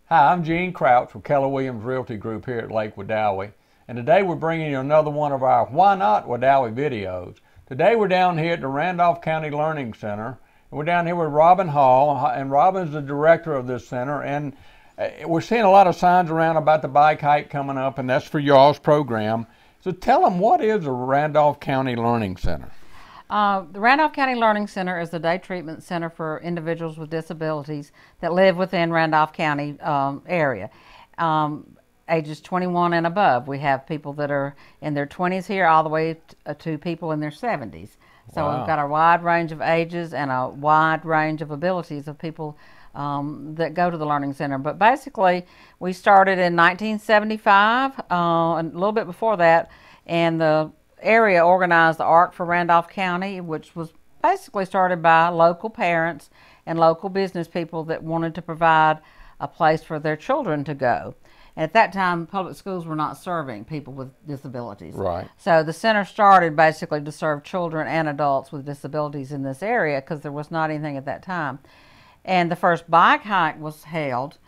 Hi, I'm Gene Crouch with Keller Williams Realty Group here at Lake Wedowee, and today we're bringing you another one of our Why Not Wedowee videos. Today we're down here at the Randolph County Learning Center, and we're down here with Robin Hall, and Robin's the director of this center, and we're seeing a lot of signs around about the bike hike coming up, and that's for y'all's program. So tell them, what is the Randolph County Learning Center? The Randolph County Learning Center is a day treatment center for individuals with disabilities that live within Randolph County area. Ages 21 and above. We have people that are in their 20s here all the way to people in their 70s. So Wow. We've got a wide range of ages and a wide range of abilities of people that go to the Learning Center. But basically, we started in 1975, and a little bit before that, and the area organized the ARC for Randolph County, which was basically started by local parents and local business people that wanted to provide a place for their children to go. And at that time, public schools were not serving people with disabilities. Right. So the center started basically to serve children and adults with disabilities in this area because there was not anything at that time. And the first bike hike was held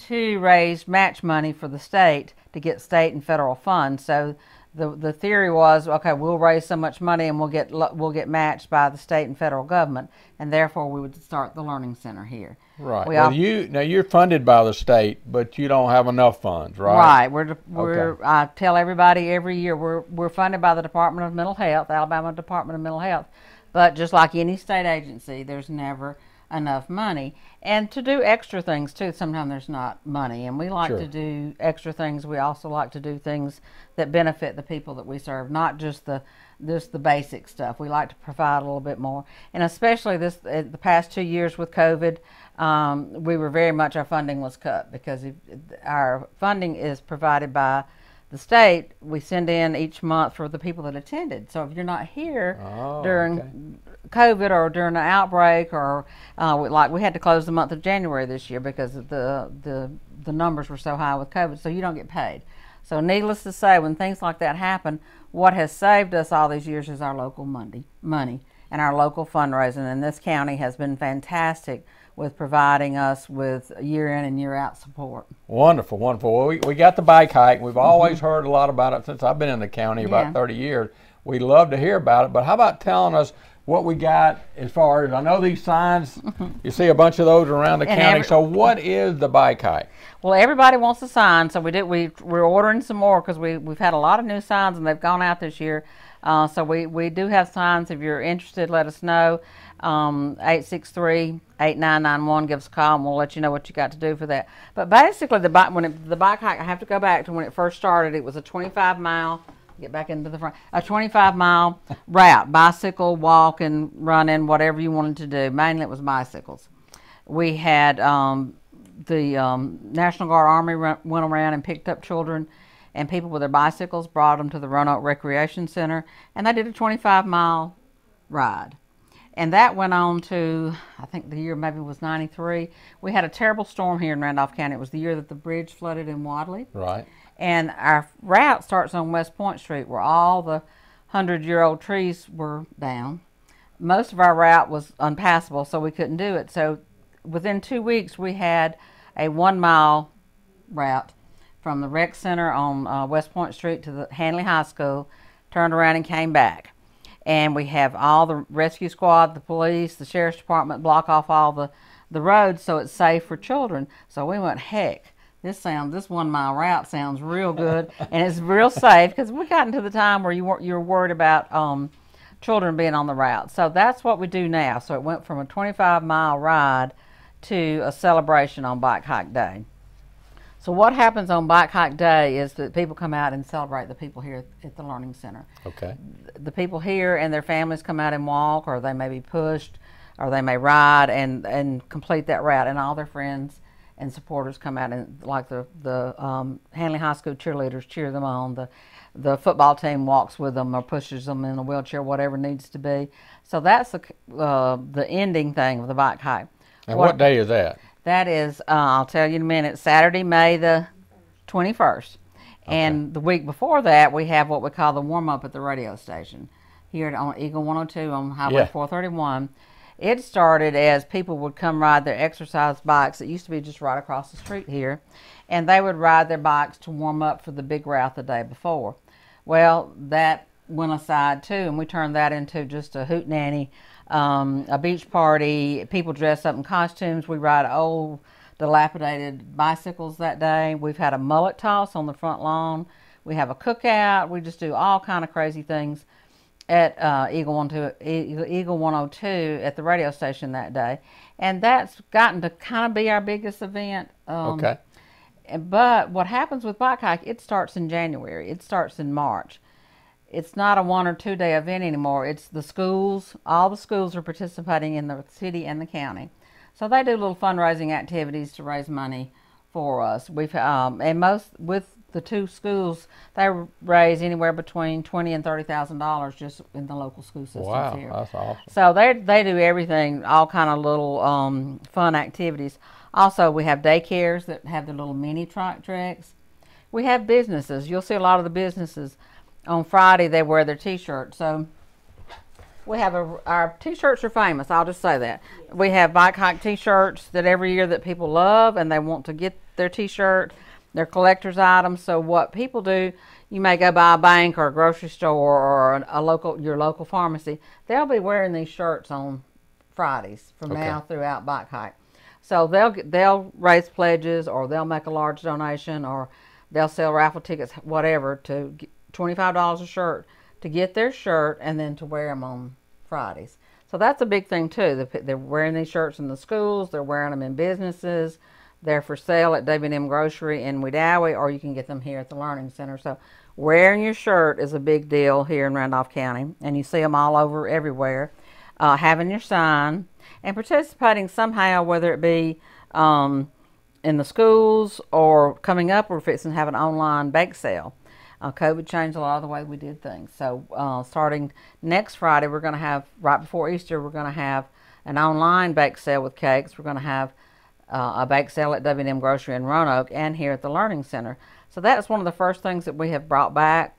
to raise match money for the state to get state and federal funds. So the theory was, okay, we'll raise so much money and we'll get matched by the state and federal government, and therefore we would start the Learning Center here. Right. Well, you're funded by the state, but you don't have enough funds, right? Right. Okay. I tell everybody every year we're funded by the Department of Mental Health, Alabama Department of Mental Health, but just like any state agency, there's never enough money. And to do extra things too, sometimes there's not money, and we like Sure. to do extra things. We also like to do things that benefit the people that we serve, not just the basic stuff. We like to provide a little bit more, and especially the past 2 years with COVID, we were very much, our funding was cut because our funding is provided by the state. We send in each month for the people that attended. So if you're not here during COVID or during an outbreak, or like we had to close the month of January this year because of the numbers were so high with COVID, so you don't get paid. So needless to say, when things like that happen, what has saved us all these years is our local money and our local fundraising, and this county has been fantastic with providing us with year in and year out support. Wonderful, wonderful. Well, we got the bike hike. We've always heard a lot about it since I've been in the county, about 30 years. We love to hear about it, but how about telling us what we got as far as, I know these signs, you see a bunch of those around the county, so what is the bike hike? Well, everybody wants a sign, so we're ordering some more because we've had a lot of new signs and they've gone out this year. So we do have signs. If you're interested, let us know. 863-8991, give us a call and we'll let you know what you got to do for that. But basically the bike hike, I have to go back to when it first started. It was a 25-mile, get back into the front, a 25-mile route, bicycle, walking, running, whatever you wanted to do. Mainly it was bicycles. We had the National Guard Army went around and picked up children and people with their bicycles, brought them to the Roanoke Recreation Center, and they did a 25-mile ride. And that went on to, I think the year maybe was 93. We had a terrible storm here in Randolph County. It was the year that the bridge flooded in Wadley. Right. And our route starts on West Point Street, where all the 100-year-old trees were down. Most of our route was unpassable, so we couldn't do it. So within 2 weeks, we had a 1-mile route from the rec center on West Point Street to the Hanley High School, turned around and came back. And we have all the rescue squad, the police, the sheriff's department block off all the roads so it's safe for children. So we went, heck, this 1-mile route sounds real good and it's real safe, because we got into the time where you're worried about children being on the route. So that's what we do now. So it went from a 25-mile ride to a celebration on Bike Hike Day. So what happens on Bike Hike Day is that people come out and celebrate the people here at the Learning Center. Okay. The people here and their families come out and walk, or they may be pushed, or they may ride and complete that route, and all their friends and supporters come out, and like the Hanley High School cheerleaders cheer them on. The football team walks with them or pushes them in a wheelchair, whatever needs to be. So that's the ending thing of the bike hike. And what day is that? That is, I'll tell you in a minute, Saturday, May the 21st. And the week before that, we have what we call the warm-up at the radio station here on Eagle 102 on Highway 431. It started as people would come ride their exercise bikes. It used to be just right across the street here. And they would ride their bikes to warm up for the big route the day before. Well, that went aside too, and we turned that into just a hootenanny, a beach party. People dress up in costumes. We ride old, dilapidated bicycles that day. We've had a mullet toss on the front lawn. We have a cookout. We just do all kind of crazy things at Eagle 102 at the radio station that day. And that's gotten to kind of be our biggest event. Okay. But what happens with Bike Hike, it starts in January. It starts in March. It's not a 1 or 2 day event anymore. It's the schools. All the schools are participating in the city and the county. So they do little fundraising activities to raise money for us. We've and most with the 2 schools, they raise anywhere between $20,000 and $30,000 just in the local school systems here. Wow, that's awesome. So they do everything, all kind of little fun activities. Also, we have daycares that have their little mini treks. We have businesses. You'll see a lot of the businesses on Friday. They wear their T-shirts. So we have our T-shirts are famous. I'll just say that. We have Bike Hike T-shirts that every year that people love, and they want to get their T-shirt. They're collector's items. So what people do, you may go by a bank or a grocery store or your local pharmacy. They'll be wearing these shirts on Fridays from now throughout Bike Hike. So they'll raise pledges, or they'll make a large donation, or they'll sell raffle tickets, whatever, to $25 a shirt to get their shirt and then to wear them on Fridays. So that's a big thing too. They're wearing these shirts in the schools. They're wearing them in businesses. They're for sale at W&M Grocery in Wedowee, or you can get them here at the Learning Center. So wearing your shirt is a big deal here in Randolph County, and you see them all over everywhere. Having your sign and participating somehow, whether it be in the schools or coming up, we're fixing to have an online bake sale. COVID changed a lot of the way we did things. So starting next Friday, we're going to have, right before Easter, we're going to have an online bake sale with cakes. We're going to have a bake sale at W&M Grocery in Roanoke and here at the Learning Center. So that's one of the first things that we have brought back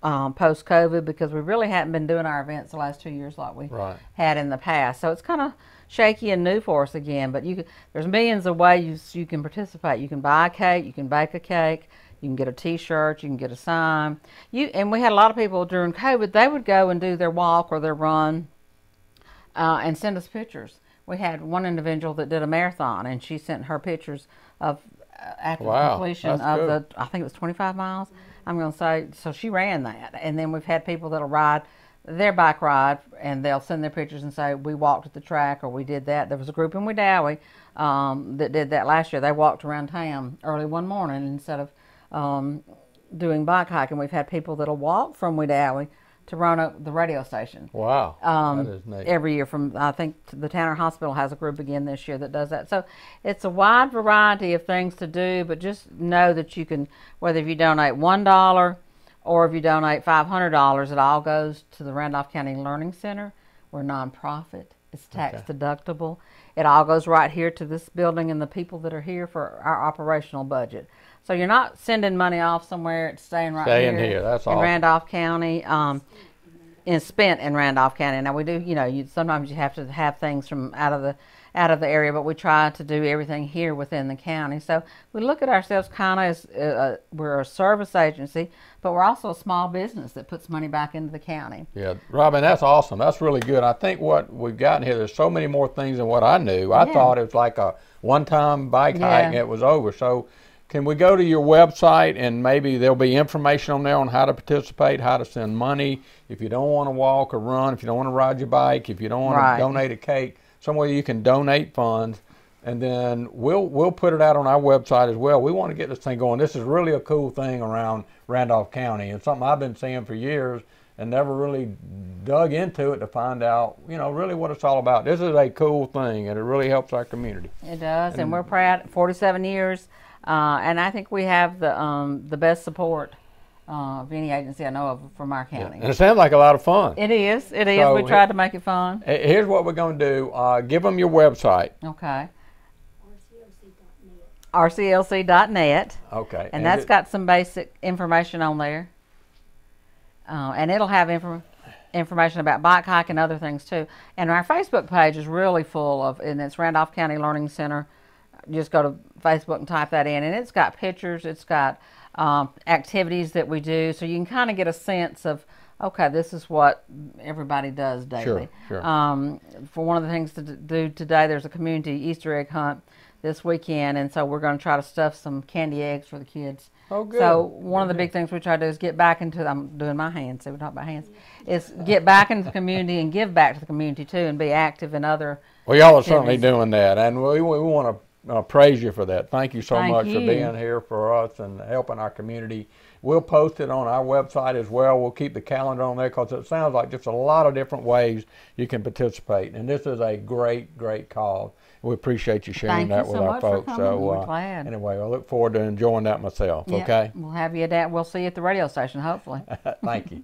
post-COVID, because we really hadn't been doing our events the last 2 years like we had in the past. So it's kind of shaky and new for us again, but there's millions of ways you can participate. You can buy a cake, you can bake a cake, you can get a T-shirt, you can get a sign. And we had a lot of people during COVID, they would go and do their walk or their run and send us pictures. We had one individual that did a marathon, and she sent her pictures of after the completion of I think it was 25 miles. I'm going to say, so she ran that. And then we've had people that'll ride their bike ride, and they'll send their pictures and say, we walked at the track, or we did that. There was a group in Wedowee that did that last year. They walked around town early one morning instead of doing bike hiking. We've had people that'll walk from Wedowee to Roanoke, the radio station. Wow, that is neat. Every year I think the Tanner Hospital has a group again this year that does that. So it's a wide variety of things to do, but just know that you can, whether if you donate $1 or if you donate $500, it all goes to the Randolph County Learning Center. We're nonprofit. It's tax deductible. It all goes right here to this building and the people that are here for our operational budget. So you're not sending money off somewhere. It's staying right here. That's in awesome. Randolph County. And spent in Randolph County. Now we do, sometimes you have to have things from out of the area, but we try to do everything here within the county. So we look at ourselves kind of as we're a service agency, but we're also a small business that puts money back into the county. Yeah, Robin, that's awesome. That's really good. I think what we've gotten here, there's so many more things than what I knew. I thought it was like a one-time bike hike and it was over. So can we go to your website, and maybe there'll be information on there on how to participate, how to send money, if you don't want to walk or run, if you don't want to ride your bike, if you don't want to donate a cake, somewhere you can donate funds, and then we'll put it out on our website as well. We want to get this thing going. This is really a cool thing around Randolph County, and something I've been seeing for years and never really dug into it to find out, really what it's all about. This is a cool thing, and it really helps our community. It does, and we're proud. 47 years. And I think we have the best support of any agency I know of from our county. And it sounds like a lot of fun. It is. It is. So we tried to make it fun. Here's what we're going to do. Give them your website. Okay. RCLC.net. Okay. And that's got some basic information on there. And it'll have information about bike hiking and other things too. And our Facebook page is really full of, and it's Randolph County Learning Center. Just go to Facebook and type that in, and it's got pictures, it's got activities that we do, so you can kind of get a sense of, okay, this is what everybody does daily. Sure. For one of the things to do today, there's a community Easter egg hunt this weekend, and so we're going to try to stuff some candy eggs for the kids. Oh, good. So one of the big things we try to do is get back into, I'm doing my hands, so we talk about hands, is get back into the community and give back to the community too, and be active in other Well, y'all are certainly doing that, and we want to praise you for that. Thank you so much for being here for us and helping our community. We'll post it on our website as well. We'll keep the calendar on there because it sounds like just a lot of different ways you can participate. And this is a great, great cause. We appreciate you sharing that with our folks. So we're glad. Anyway, I look forward to enjoying that myself. Yep. Okay. We'll have you at that. We'll see you at the radio station, hopefully. Thank you.